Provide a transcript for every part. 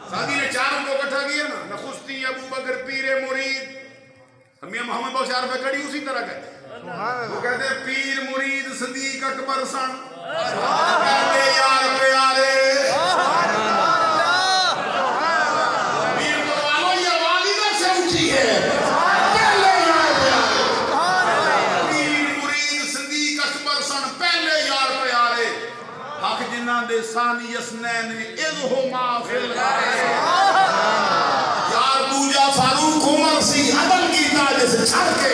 سادی نے چاروں کو اکٹھا کیا نا، نخستی ابو بکر پیر مرید. میاں محمد بخش عارف کڑی اسی طرح کہتے ہیں. وہ کہتے ہیں پیر مرید صدیق اکبر سن پہلے یار پیارے. پیر بلوانوں یہ آواز ادھر سے اٹھی ہے، پہلے یار پیارے. پیر مرید صدیق اکبر سن پہلے یار پیارے. حق جنہ دے ثانی اسنین اذہما فی الغارے. یار بوجا فاروق عمر سی عدم کی تاج سے چھڑ کے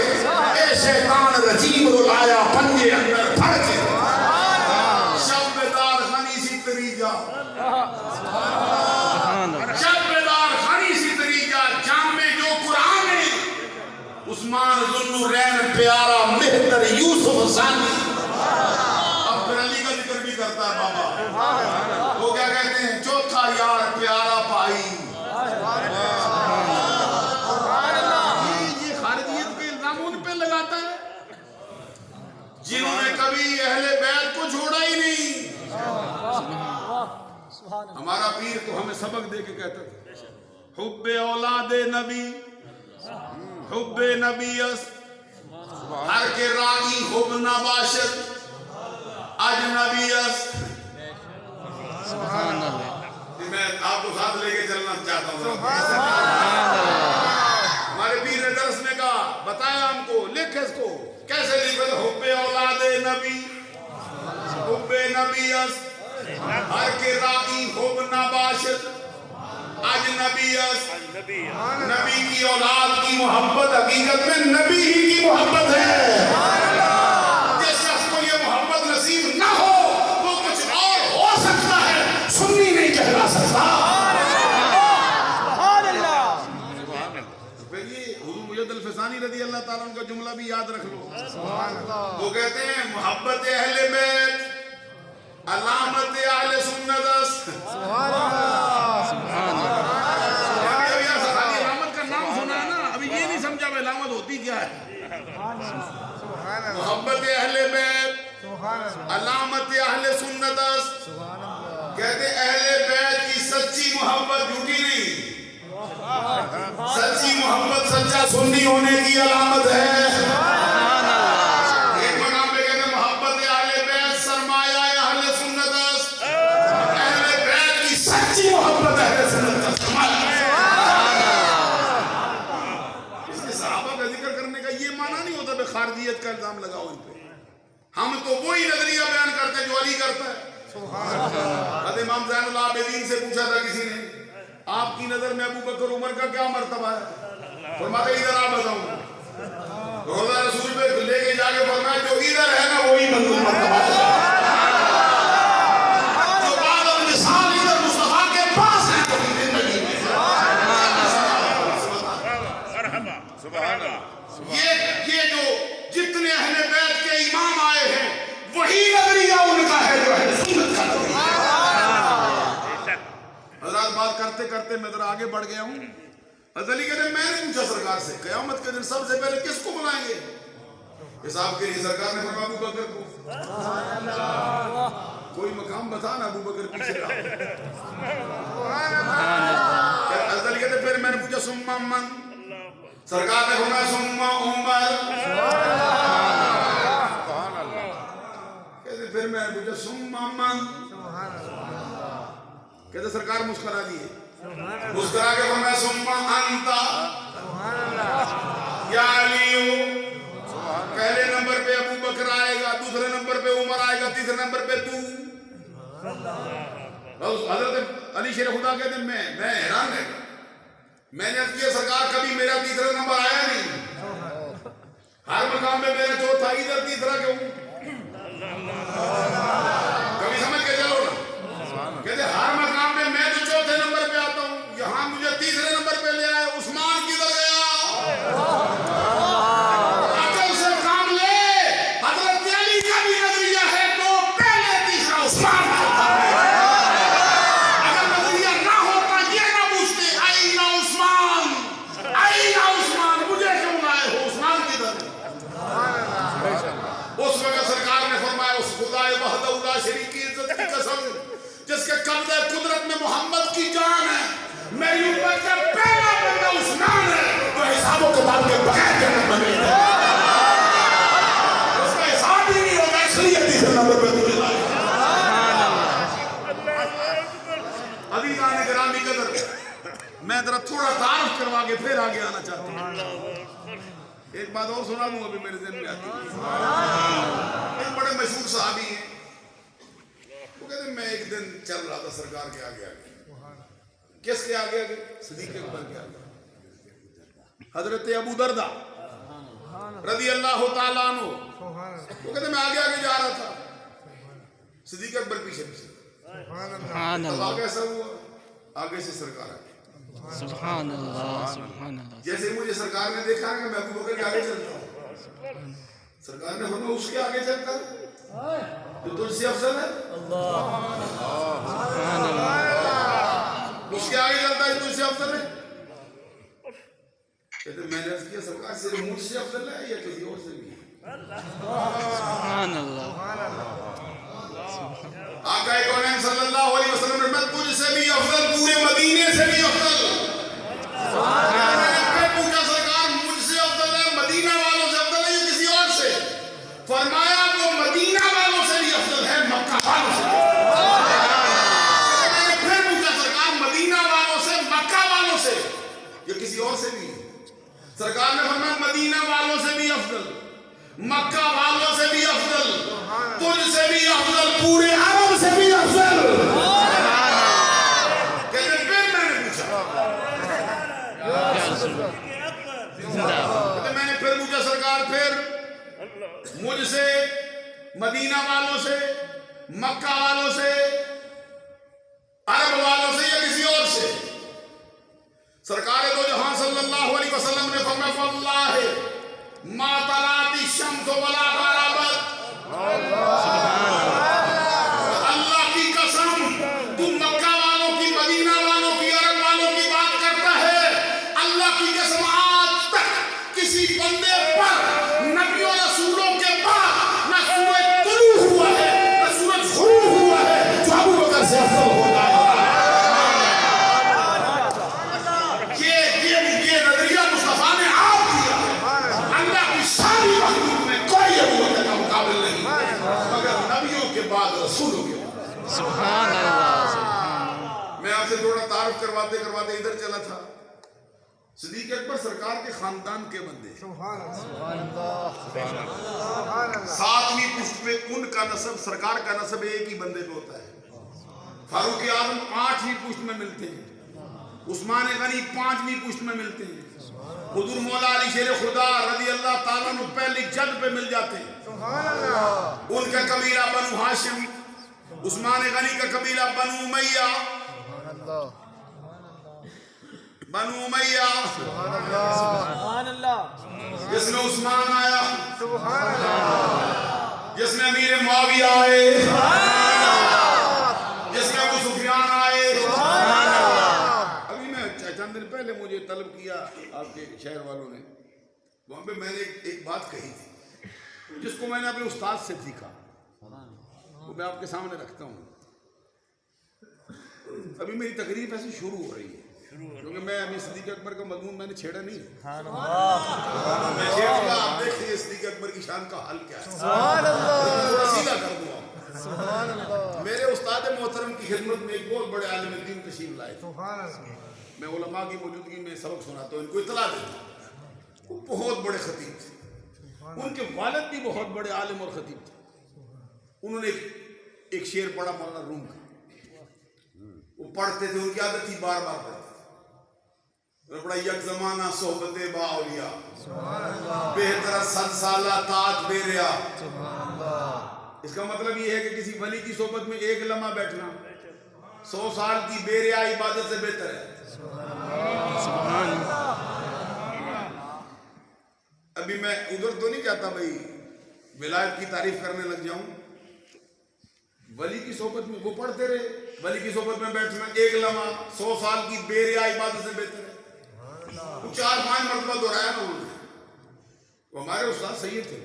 اے شیطان رجیم رلایا پنجے اندر پھڑ کے. شب دار خانی سی تریجا، شب دار خانی سی تریجا جام میں جو قرآن ہے. عثمان ذوالنورین پیارا مہتر یوسف ثانی. اب پھر علی کا ذکر بھی کرتا ہے بابا. وہ کیا کہتے ہیں؟ چوتھا یار پیارا پائی. یہ خارجیت کے الزام ان پہ لگاتا ہے جنہوں نے کبھی اہل بیت کو چھوڑا ہی نہیں. ہمارا پیر تو ہمیں سبق دے کے کہتا تھا حب اولاد نبی حب نبی است ہر کے راگی حب نباشد اجنبی است. میں آپ کو ساتھ لے کے چلنا چاہتا ہوں. ہمارے پیر نے درس میں کہا، بتایا ہم کو، لکھ اس کو کیسے لکھو. حب اولاد نبی حب نبی است ہر کے رائی حب نباشد اجنبی است. نبی کی اولاد کی محبت حقیقت میں نبی ہی کی محبت ہے. جس شخص کو یہ محبت نصیب نہ ہو وہ کچھ اور ہو سکتا ہے، سنی نہیں کہلا سکتا. حضور الفسانی رضی اللہ تعالیٰ عنہ کا جملہ بھی یاد رکھ لو. وہ کہتے ہیں محبت اہل بیت علامت اہل سنت است. ابھی خالی علامت کا نام سنا ہے نا، ابھی یہ نہیں سمجھا میں علامت ہوتی کیا ہے. محبت اہل بیت علامت اہل سنت است. کہتے اہل بیت کی سچی محبت جھوٹی نہیں، سچی محبت سچا سنی ہونے کی علامت ہے. ایک مقام پہ کہتے ہیں محبت اہل بیت سرمایہ اہل سنت است. اہل بیت کی سچی محبت اہل سنت کا سرمایہ. اس لیے صحابہ کا ذکر کرنے کا یہ معنی نہیں ہوتا کہ خارجیت کا الزام لگاؤ ان پہ. ہم تو وہی نظریہ بیان کرتے ہیں جو علی کرتا ہے. حضرت امام زین العابدین سے پوچھا تھا کسی نے، آپ کی نظر میں ابو بکر عمر کا کیا مرتبہ ہے؟ فرماتا ادھر آپ بتاؤں. روزہ رسول پہ لے کے جا کے فرمایا جو ادھر ہے نا وہی منظور مرتبہ ہے. جو بعد اور مثال ادھر مصطفیٰ کے پاس ہے تو زندگی میں یہ جو جتنے اہل بیت کے امام آئے ہیں وہی نظریہ ان کا ہے جو اہل سنت کا نظریہ. حضرات بات کرتے کرتے میں ذرا آگے بڑھ گیا ہوں. حضرت علی کہتے ہیں میں نے پوچھا سرکار سے قیامت کے دن سب سے پہلے کس کو بلائیں گے؟ حساب کے لیے سرکار نے فرمایا ابو بکر کو. کوئی مقام بتا نا ابو بکر پیچھے رہا. حضرت علی کہتے ہیں پھر میں نے پوچھا ثم من؟ سرکار نے فرمایا ثم عمر. کہتے پھر میں نے پوچھا ثم من؟ کہتے سرکار مسکرا دیے. مسکرا کے فرمایا ثم انت یا علی. پہلے نمبر پہ ابو بکر آئے گا، دوسرے نمبر پہ عمر آئے گا، تیسرے نمبر پہ تو. حضرت علی شیر خدا کہتے ہیں میں حیران رہ گیا. میں نے کیا سرکار کبھی میرا تیسرا نمبر آیا نہیں. ہر مقام میں میرا چوتھا ادھر تیسرا کیوں؟ کبھی سمجھ کے چلو نا. کہتے ہر مقام میں میں تو چوتھے نمبر پہ آتا ہوں، یہاں مجھے تیسرے نمبر پہ لے آئے. عثمان کدھر گیا؟ عقل سے کام لے. حضرت علی کا بھی نظریہ ہے تو پہلے تیسرا عثمان ہوتا ہے. اگر نظریہ نہ ہوتا یہ نہ پوچھتے آئی نہ عثمان مجھے کیوں لائے ہو؟ عثمان کدھر؟ اس وقت سرکار نے فرمایا اس خدا وحدہ لا شریک کی عزت کی قسم جس کے قبضہ قدرت میں محمد کی جان ہے گرامی قدر میں ذرا تھوڑا تعارف کروا کے پھر آگے آنا چاہتا ہوں. ایک بات اور سنا دوں ابھی میرے ذہن میں آتی ہے. ایک بڑے مشہور صحابی ہیں, وہ کہتے ہیں میں ایک دن چل رہا تھا سرکار کے آگے آگے. کس کے آگے آگے؟ صدیق اکبر کے آگے. حضرت ابو دردہ رضی اللہ تعالیٰ عنہ, وہ کہتے ہیں میں آگے آگے جا رہا تھا, صدیق اکبر پیچھے پیچھے. اب آگے ایسا ہوا, آگے سے سرکار آگے. سبحان اللہ سبحان اللہ. جیسے مجھے سرکار نے دیکھا کہ میں ابو بکر کے آگے چلتا ہوں, سرکار نے فرمایا اس کے آگے چلتا ہے جو تجھ سے افضل ہے. اس کے آگے چلتا ہے جو تجھ سے افضل ہے. کہتے میں نے عرض کیا سرکار صرف مجھ سے افضل ہے یا کسی اور سے بھی؟ سبحان اللہ. آقا کونین صلی اللہ علیہ وسلم نے فرمایا تجھ سے بھی افضل, پورے مدینے سے بھی افضل. میں نے پھر پوچھا سرکار مجھ سے افضل ہے, مدینہ والوں سے افضل ہے یا کسی اور سے؟ فرمایا وہ مدینہ والوں سے بھی افضل ہے, مکہ والوں سے بھی افضل ہے. میں نے پھر پوچھا سرکار مدینہ والوں سے, مکہ والوں سے یا کسی اور سے بھی؟ سرکار نے فرمایا مدینہ والوں سے بھی افضل, مکہ والوں سے بھی افضل, تجھ سے بھی افضل, پورے عرب سے بھی افضل. کہتے پھر میں نے پوچھا, کہتے میں نے پھر پوچھا سرکار پھر مجھ سے, مدینہ والوں سے, مکہ والوں سے, عرب والوں سے یا کسی اور سے؟ سرکار دو جہاں صلی اللہ علیہ وسلم نے فرمایا واللہ ما طلعت الشمس ولا غربت. اللہ کی قسم, تم مکہ والوں کی, مدینہ والوں کی, عرب والوں کی بات کرتا ہے. اللہ کی قسم آج تک کسی بندے پر نبیوں رسولوں کے بعد نہ سورج طلوع ہوا ہے نہ سورج غروب ہوا ہے جو ابو بکر سے افضل ہو جائے. یہ نظریہ مصطفیٰ نے آپ دیا. اللہ کی ساری مخلوق میں کوئی ابو بکر کا مقابل نہیں مگر نبیوں کے بعد رسولوں کے بعد. سبحان اللہ سبحان اللہ. میں آپ سے تھوڑا تعارف کرواتے کرواتے ادھر چلا تھا. صدیق اکبر سرکار کے خاندان کے بندے, ساتویں پشت پہ ان کا نسب, سرکار کا نسب ایک ہی بندے پہ ہوتا ہے. فاروق اعظم 8ویں پشت میں ملتے ہیں, عثمان غنی 5ویں پشت میں ملتے ہیں, حضور مولا علی شیر خدا رضی اللہ تعالیٰ عنہ پہلی جد پہ مل جاتے ہیں. ان کا قبیلہ بنو ہاشم, عثمان غنی کا قبیلہ بنو امیہ, بنو امیہ جس میں عثمان آیا, جس میں امیر معاویہ آئے, جس میں ابو سفیان آئے. ابھی میں چند دن پہلے مجھے طلب کیا آپ کے شہر والوں نے, وہاں پہ میں نے ایک بات کہی تھی جس کو میں نے اپنے استاد سے سیکھا, وہ میں آپ کے سامنے رکھتا ہوں. ابھی میری تقریر ایسی شروع ہو رہی ہے کیونکہ میں ابھی صدیق اکبر کا مضمون میں نے چھیڑا نہیں. میں چھیڑوں گا, آپ دیکھیں صدیق اکبر کی شان کا حال کیا ہے. تھوڑا سیدھا کر دوں آپ. میرے استاد محترم کی خدمت میں ایک بہت بڑے عالم دین تشریف لائے تھے. میں علماء کی موجودگی میں سبق سناتا ہوں, ان کو اطلاع دیتا ہوں. وہ بہت بڑے خطیب تھے, ان کے والد بھی بہت بڑے عالم اور خطیب تھے. انہوں نے ایک شعر پڑھا مولانا روم کا, وہ پڑھتے تھے, ان کی عادت تھی بار بار پڑھتے تھے. پڑھا یک زمانہ صحبت با اولیاء, بہتر 100 سالہ تاج بیریا. اس کا مطلب یہ ہے کہ کسی ولی کی صحبت میں ایک لمحہ بیٹھنا 100 سال کی بیریا عبادت سے بہتر ہے. ابھی میں ادھر تو نہیں چاہتا بھائی ولایت کی تعریف کرنے لگ جاؤں. ولی کی صحبت میں وہ پڑھتے رہے, ولی کی صحبت میں بیٹھنا ایک لمحہ 100 سال کی بیریا عبادت سے بہتر ہے. 4-5 مرتبہ دہرایا نا انہوں نے. وہ ہمارے استاد سید تھے,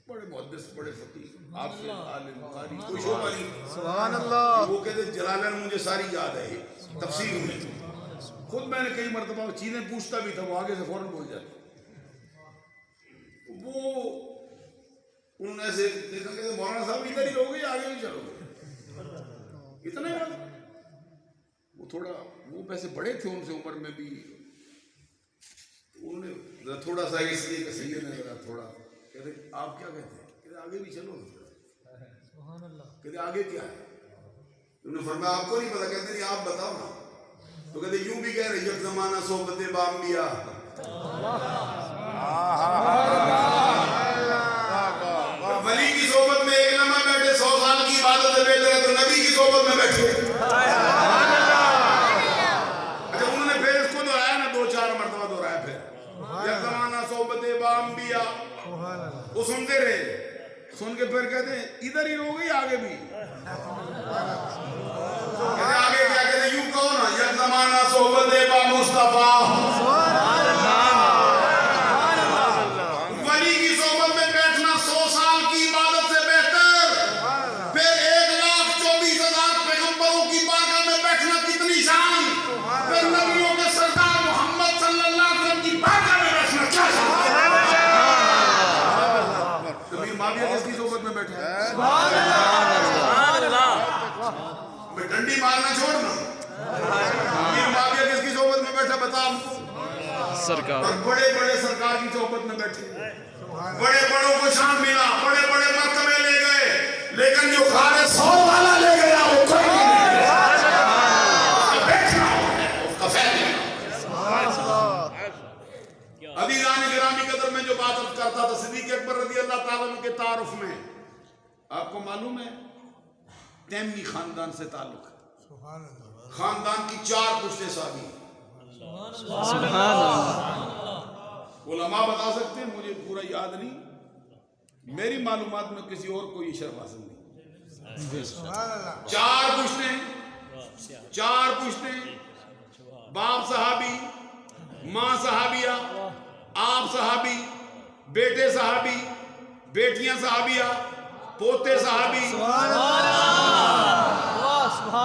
بڑے محدث, بڑے فقیہ, آپ سے عالم قاری, کوئی شعبہ نہیں. سبحان اللہ. وہ کہتے جلالین مجھے ساری یاد ہے تفسیر میں. خود میں نے کئی مرتبہ چیزیں پوچھتا بھی تھا, وہ آگے سے فوراً بول جاتے. وہ انہوں نے ایسے دیکھا کہ مولانا صاحب ادھر ہی رہو گے, آگے نہیں چلو گے, اتنا ہی بات. وہ تھوڑا وہ ویسے بڑے تھے ان سے عمر میں بھی، انہوں نے تھوڑا سا اس لیے کہ سید نے ذرا تھوڑا کہتے آپ کیا کہتے ہیں، کہتے آگے بھی چلو نا، کہتے آگے کیا ہے، انہوں نے فرمایا آپ کو نہیں پتا، کہتے نہیں آپ بتاؤ نا، تو کہتے یوں بھی کہہ رہے یک زمانہ صحبت بانبیا، ولی کی صحبت میں ایک لمحہ بیٹھے 100 سال کی عبادت ہے بہتر ہے تو نبی کی صحبت میں بیٹھے۔ اچھا انہوں نے پھر اس کو دہرایا نا 2-4 مرتبہ دہرایا، پھر یک زمانہ صحبت بانبیا، وہ سنتے رہے، سن کے پھر کہتے ہیں ادھر ہی رو گئی آگے بھی، کہتے آگے کیا، کہتے یوں کہو نا یک زمانہ صحبت با مصطفیٰ، ولی کی صحبت میں بیٹھنا 100 سال کی عبادت سے بہتر، پھر 1,24,000 پیغمبروں کی بارگاہ میں بیٹھنا کتنی شان، پھر نبیوں کے سردار محمد صلی اللہ علیہ وسلم کی بارگاہ میں بیٹھنا کیا شان۔ کبیر معاویہ کس کی صحبت میں بیٹھا ہے، میں ڈنڈی مارنا چھوڑنا، کبیر معاویہ کس کی صحبت میں بیٹھا بتا ہم کو، سرکار، اور بڑے بڑے سرکار کی صحبت میں بیٹھے، بڑے بڑوں کو شان ملا، بڑے بڑے مرتبے لے گئے، لیکن جو خارے 100 والا لے گیا وہ کوئی نہیں لے گیا، اس کا بیٹھنا اس کا فیصلہ۔ عزیزان گرامی قدر میں جو بات کرتا تھا صدیق اکبر رضی اللہ تعالیٰ عنہ کے تعارف میں، آپ کو معلوم ہے تیمی خاندان سے تعلق ہے، خاندان کی 4 پشتے صحابی، سبحان اللہ، علماء بتا سکتے ہیں، مجھے پورا یاد نہیں، میری معلومات میں کسی اور کو یہ شرف حاصل نہیں، 4 پشتے، 4 پشتے، باپ صحابی، ماں صحابیہ، آپ صحابی، بیٹے صحابی، بیٹیاں صحابیہ، پوتے صحابی، سبحان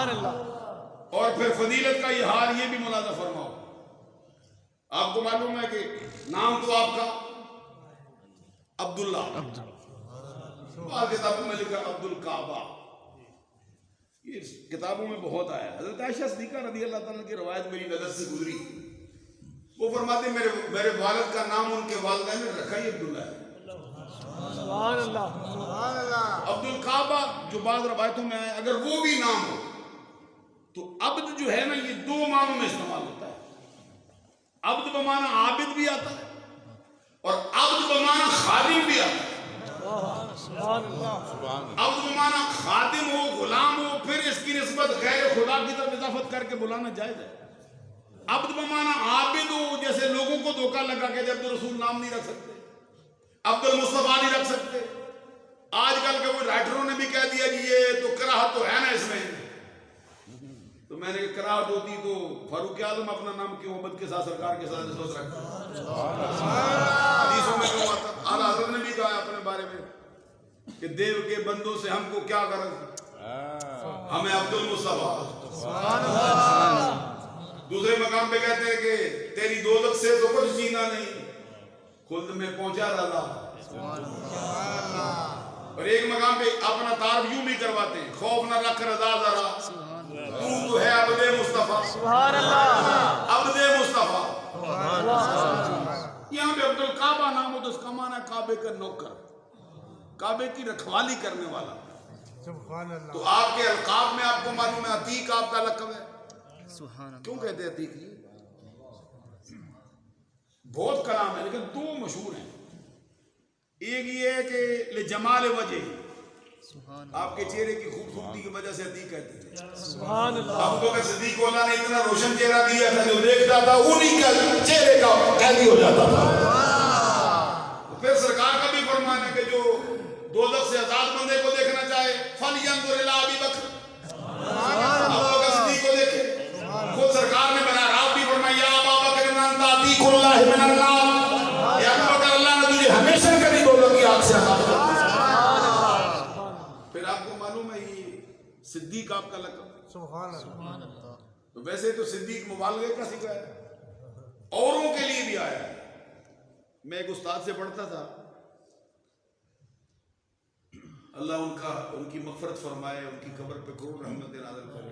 اللہ، اور پھر فضیلت کا یہ حال یہ بھی ملاحظہ فرماؤ، آپ کو معلوم ہے کہ نام تو آپ کا عبداللہ، بعض کتابوں میں لکھا عبد الکعبہ، یہ کتابوں میں بہت آیا۔ حضرت عائشہ صدیقہ رضی اللہ تعالیٰ کی روایت میری نظر سے گزری، وہ فرماتے ہیں میرے والد کا نام ان کے والدین نے رکھا ہی عبداللہ ہے، سبحان اللہ، عبد الکعبہ جو بعض روایتوں میں آئے، اگر وہ بھی نام ہو تو عبد جو ہے نا یہ 2 معنوں میں استعمال ہوتا ہے، عبد بمعنی عابد بھی آتا ہے اور عبد بمعنی خادم بھی آتا ہے، عبد بمعنی خادم ہو، غلام ہو، پھر اس کی نسبت غیر خدا کی طرف اضافت کر کے بلانا جائز ہے، عبد بمعنی عابد ہو، جیسے لوگوں کو دھوکہ لگا کہ عبد الرسول نام نہیں رکھ سکتے، عبد المصطفیٰ نہیں رکھ سکتے، آج کل کے وہ رائٹروں نے بھی کہہ دیا کہ یہ تو کراہت تو ہے نا اس میں، تو میں نے کہا کراہت ہوتی تو فاروق اعظم اپنا نام کیوں محمد کے ساتھ سرکار کے ساتھ نسبت رکھتا، حدیثوں میں کیوں آتا، اعلیٰ حضرت نے بھی کہا اپنے بارے میں کہ دیو کے بندوں سے ہم کو کیا غرض، ہمیں عبد المصطفیٰ۔ دوسرے مقام پہ کہتے ہیں کہ تیری دوزخ سے تو کچھ جینا نہیں، خلد میں پہنچا رہا، اور ایک مقام پہ اپنا تعارف یوں بھی کرواتے ہیں، خوف نہ رکھ رضا ذرا، تو ہے عبد مصطفیٰ، سبحان اللہ، عبد مصطفیٰ۔ یہاں پہ عبد الکعبہ نام ہو تو اس کا معنی ہے کعبے کا نوکر، کعبے کی رکھوالی کرنے والا۔ تو آپ کے القاب میں آپ کو معلوم ہے عتیق آپ کا لقب ہے، کیوں کہتے ہیں عتیق؟ بہت کلام ہے لیکن 2 مشہور ہیں، ایک یہ ہے کہ لجمال وجہ، آپ کے چہرے کی خوبصورتی کی وجہ سے عتیق کہتے ہیں، سبحان اللہ، ابو بکر صدیق کو اللہ نے اتنا روشن چہرہ دیا تھا جو دیکھتا تھا انہی کا چہرے کا قیدی ہو جاتا تھا۔ پھر سرکار کا بھی فرمان ہے کہ جو دوزخ سے آزاد بندے کو دیکھنا چاہے فَلْيَنْظُرْ إِلَىٰ أَبِي بَكْرٍ، ابو بکر صدیق کو دیکھے، خود سرکار نے بنا رات بھی فرمایا یا ابا بکر انت عتیق اللہ من النار، یا ابو بکر اللہ نے تجھے ہمیشہ کبھی دوزخ کی آگ سے آزاد کر دیا۔ پھر آپ کو معلوم ہے یہ صدیق آپ کا لقب، سبحان اللہ۔ تو ویسے تو صدیق مبالغے کا صیغہ ہے، اوروں کے لیے بھی آیا ہے۔ میں ایک استاد سے پڑھتا تھا، اللہ ان کی مغفرت فرمائے، ان کی قبر پہ کروڑ رحمت نازل کرے۔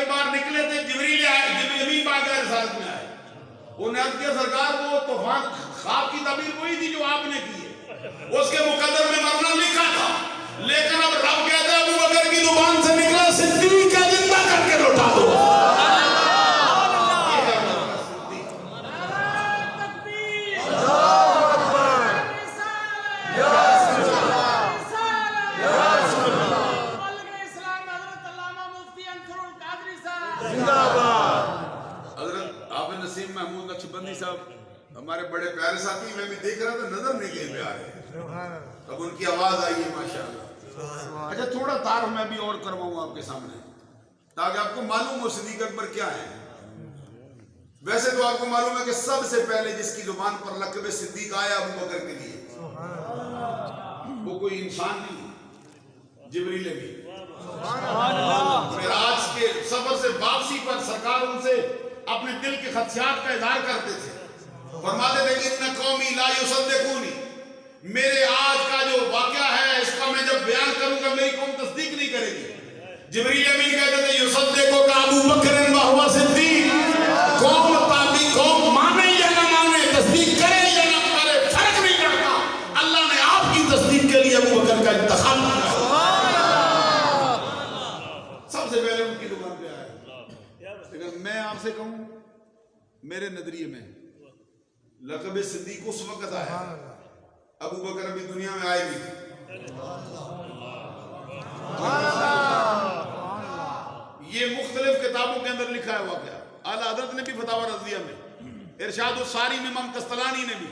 کے باہر نکلے تھے، جبریل امین پاک علیہ السلام میں آئے. انہوں نے عرض کیا سرکار وہ طوفان خواب کی تعبیر وہی تھی جو آپ نے کی ہے، اس کے مقدر میں مرنا لکھا تھا، لیکن اب رب کہتا ہے ابو بکر کی زبان سے نکلا صدیق کا زندہ کر کے لوٹا دو. ہمارے بڑے پیارے ساتھی، میں بھی دیکھ رہا تھا، نظر نہیں کہیں پہ آ رہے، اب ان کی آواز آئی ہے ماشاءاللہ. اچھا تھوڑا تعارف میں بھی اور کرواؤں آپ کے سامنے تاکہ آپ کو معلوم ہو صدیق اکبر کیا ہے. ویسے تو آپ کو معلوم ہے کہ سب سے پہلے جس کی زبان پر لقب صدیق آیا ابو بکر کے لیے، وہ کوئی انسان نہیں، جبریل امین. معراج کے سفر سے واپسی پر سرکار ان سے اپنے دل کے خدشات کا اظہار کرتے تھے، فرماتے تھے ان قومی لا یصدقونی، میرے آج کا جو واقعہ ہے اس کا میں جب بیان کروں گا میری قوم تصدیق نہیں کرے گی. جبریل امین کہتے تھے یصدقو کا ابو بکر وہو صدیق، قوم مانے یا نہ مانے، تصدیق کرے یا نہ کرے فرق نہیں پڑتا، اللہ نے آپ کی تصدیق کے لیے ابو بکر کا انتخاب کیا. سب سے پہلے ان کی زبان پہ آیا. لیکن میں آپ سے کہوں میرے نظریے میں لقب صدیق اس وقت آیا، ابو بکر ابھی دنیا میں آئے نہیں تھے. یہ مختلف کتابوں کے اندر لکھا ہے واقعہ. اعلیٰ حضرت نے بھی فتاوی رضویہ میں، ارشاد الساری میں امام قسطلانی نے بھی،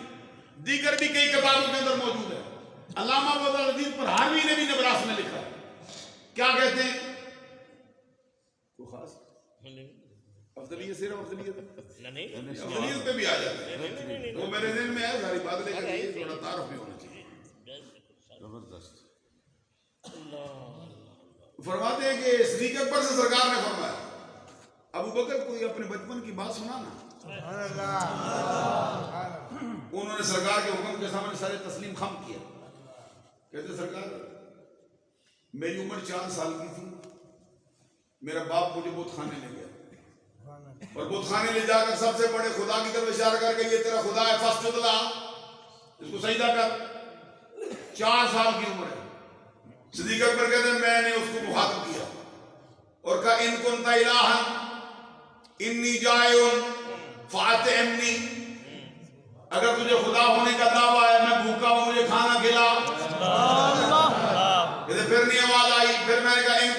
دیگر بھی کئی کتابوں کے اندر موجود ہے. علامہ فضل الدین پرہاروی نے بھی نبراس میں لکھا ہے. کیا کہتے ہیں؟ کوئی خاص افضلیت صرف افضلیت پہ بھی آ جاتے ہیں، وہ میرے ذہن میں ہے ساری بات، لیکن یہ تھوڑا تعارف بھی ہونا چاہیے. زبردست. فرماتے ہیں کہ صدیق اکبر سے سرکار نے فرمایا ابو بکر کوئی اپنے بچپن کی بات سنانا. انہوں نے سرکار کے حکم کے سامنے سارے تسلیم خم کیا. کہتے سرکار میری عمر 4 سال کی تھی، میرا باپ مجھے بت خانے لے گیا، اور بت خانے لے جا کر سب سے بڑے خدا کی طرف اشارہ کر کے یہ تیرا خدا ہے فاسجد لہ، اس کو سجدہ کر. 4 سال کی عمر ہے. صدیق اکبر کہتے ہیں میں نے اس کو مخاطب کیا اور کہا ان کنت الہا انی جائع فاطعمنی، اگر تجھے خدا ہونے کا دعویٰ ہے میں بھوکا ہوں مجھے کھانا کھلا. پھر نہیں آواز آئی، پھر میں نے کہا ان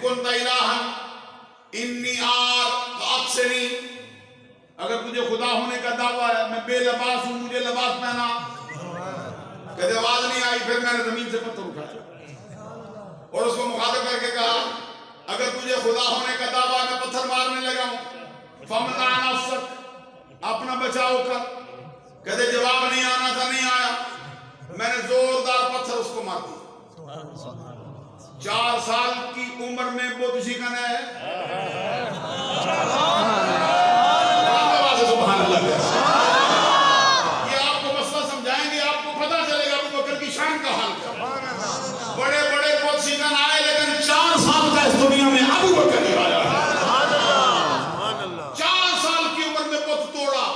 کنت الہا انی آر فاکسنی، اگر تجھے خدا ہونے کا دعویٰ ہے میں بے لباس ہوں مجھے لباس پہنا. کہتے آواز نہیں آئی، پھر میں نے زمین سے پتھر اٹھایا اور اس کو مخاطب کر کے کہا اگر تجھے خدا ہونے کا دعویٰ ہے میں پتھر مارنے لگا ہوں، فمنع نفسک، اپنا بچاؤ کر. کہتے جواب نہیں آنا تھا، نہیں آیا، میں نے زوردار پتھر اس کو مار دیا. 4 سال کی عمر میں بت شکن ہے. سبحان اللہ. یہ آپ کو مسئلہ سمجھائیں گے، آپ کو پتہ چلے گا ابو بکر کی شان کا حال کیا. بڑے بڑے بت شکن آئے لیکن 4 سال کا اس دنیا میں ابو بکر نہیں آیا. 4 سال کی عمر میں بت توڑا.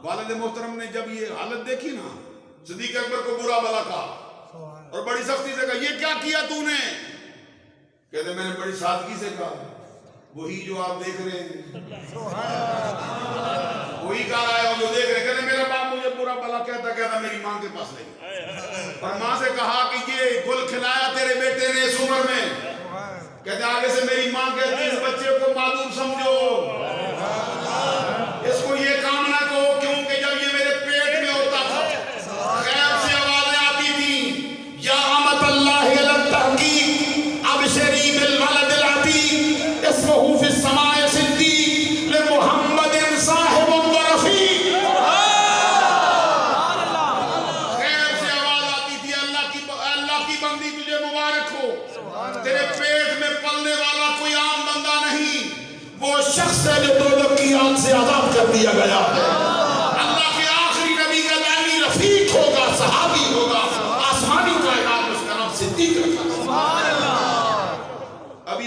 والد محترم نے جب یہ حالت دیکھی نا، صدیق اکبر کو برا بلا کہا اور بڑی سختی سے کہا یہ کیا تو نے؟ کہتے میں نے بڑی سادگی سے کہا وہی جو آپ دیکھ رہے ہیں، وہی کہا رہا ہے جو دیکھ رہے ہیں. کہتے میرا باپ مجھے برا بلا کہتا میری ماں کے پاس نہیں، اور ماں سے کہا کہ یہ گل کھلایا تیرے بیٹے نے اس عمر میں. کہتے آگے سے میری ماں کہتی اس بچے کو معدوم سمجھو، اس کو یہ کام نہ کہو، کیونکہ جب یہ میرے پیٹ میں ہوتا تھا غیب سے آوازیں آتی تھیں یا امت اللہ لن تحقیق ابشری بالولد العتیق اسمہ فی السماء صدیق لمحمد صاحب ورفیق. غیب سے آواز آتی تھی اللہ کی بندی تجھے مبارک ہو، تیرے پیٹ میں پلنے والا کوئی عام بندہ نہیں، وہ شخص ہے جو دوزخ کی آگ سے آزاد کر دیا گیا ہے. اللہ کے آخری نبی کا دائمی رفیق ہوگا، صحابی ہوگا، آسمانی کائنات میں اس کا نام صدیق رکھا. ابھی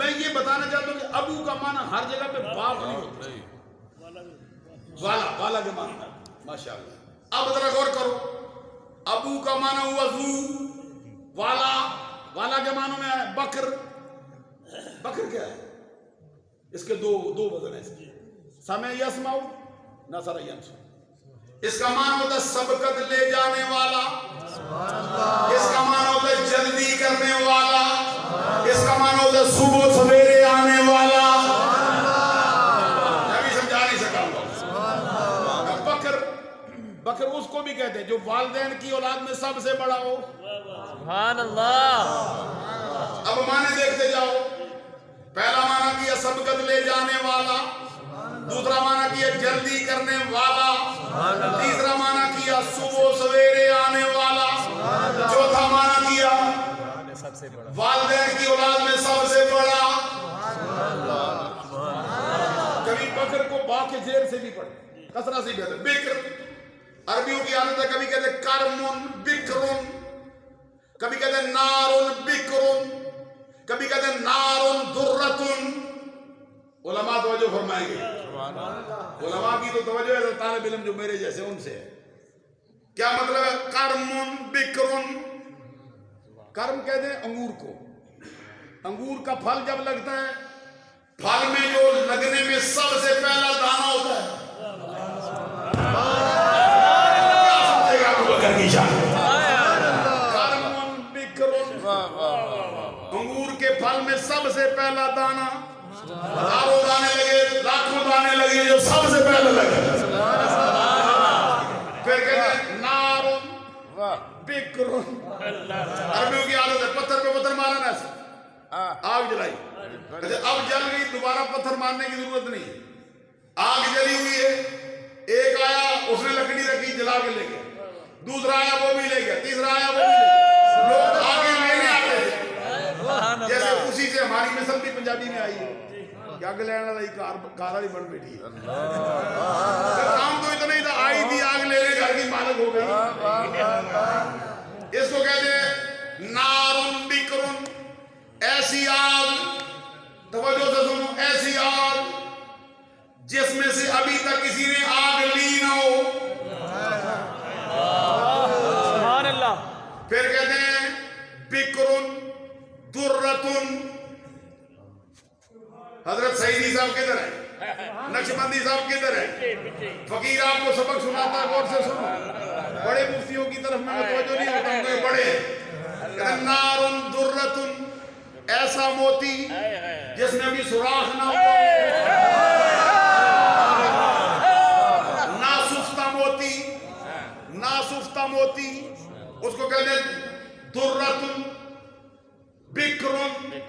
میں یہ بتانا چاہتا ہوں کہ ابو کا معنی ہر جگہ پہ باپ نہیں ہوتا، والا کے معنی ہے، ماشاءاللہ۔ اب ذرا غور کرو، ابو کا معنی ہوا ذو، والا کے معنی میں ہے بکر۔ بکر کیا ہے؟ اس کے دو وزن ہیں، سمع یسمع، نصر ینصر۔ اس کا معنی ہوتا ہے سبقت لے جانے والا، اس کا معنی ہوتا ہے جلدی کرنے والا، اس کا معنی ہوتا ہے صبح سویرے آنے والا۔ میں بھی سمجھا نہیں سکا ہوں۔ بکر اس کو بھی کہتے ہیں جو والدین کی اولاد میں سب سے بڑا ہو۔ سبحان اللہ۔ اب معنی دیکھتے جاؤ، پہلا معنی کیا سبقت لے جانے والا، دوسرا معنی کیا جلدی کرنے والا، تیسرا معنی کیا صبح سویرے آنے والا، چوتھا معنی کیا والدین کی اولاد میں سب سے بڑا۔ کبھی بکر کو با کے زیر سے بھی پڑھتے، کسرہ سے بھی پڑھتے، بکر۔ عربیوں کی عادت ہے کبھی کہتے ہیں کرمن بکرن، کبھی کہتے ہیں نارن بکرن، کبھی کہتے ہیں نارن درتن۔ علماء توجہ فرمائیں گے، علماء کی تو توجہ ہے، طالب علم جو میرے جیسے ان سے ہے۔ کیا مطلب ہے کرمن بکرن؟ کرم کہتے ہیں انگور کو، انگور کا پھل جب لگتا ہے، پھل میں جو لگنے میں سب سے پہلا دانہ ہوتا ہے، کیا سمجھے گا ابو بکر کی شان؟ کرمن بکرن، انگور کے پھل میں سب سے پہلا دانہ، ہزاروں دانے لگے، لاکھوں دانے لگے، جو سب سے پہلے لگے۔ پھر کہتے ہیں نارن بکرن۔ عربیوں کی عادت ہے پتھر پہ پتھر مارنا ایسا، آگ جلائی، اب جل گئی، دوبارہ پتھر مارنے کی ضرورت نہیں، آگ جلی ہوئی ہے، ایک آیا اس نے لکڑی رکھی جلا کے لے گیا، دوسرا آیا وہ بھی لے گیا، تیسرا آیا وہ بھی لے گیا، لوگ آگے لینے آتے تھے۔ جیسے اسی سے ہماری مثل بھی پنجابی میں آئی ہے کہ آگ لینے والی کار والی بن بیٹھی ہے، کام تو اتنا ہی تھا، آئی تھی آگ لینے، گھر کی مالک ہو گئی۔ اس کو کہتے ہیں نارن بکرن، ایسی آگ، توجہ سے سنو، ایسی آگ جس میں سے ابھی تک کسی نے آگ لی نہ ہو۔ سبحان اللہ۔ پھر کہتے ہیں بکرن درتن۔ حضرت سعیدی صاحب کدھر ہے؟ نقشبندی صاحب کدھر ہے؟ فقیر آپ کو سبق سناتا ہے، غور سے سنو، بڑے مفتیوں کی طرف میں توجہ نہیں ہوتا ہوں کہ بڑے کہتے ہیں نارن درتن، ایسا موتی جس میں بھی سوراخ نہ ہو، ناسفتہ موتی، اس کو کہتے ہیں درتن بکرن۔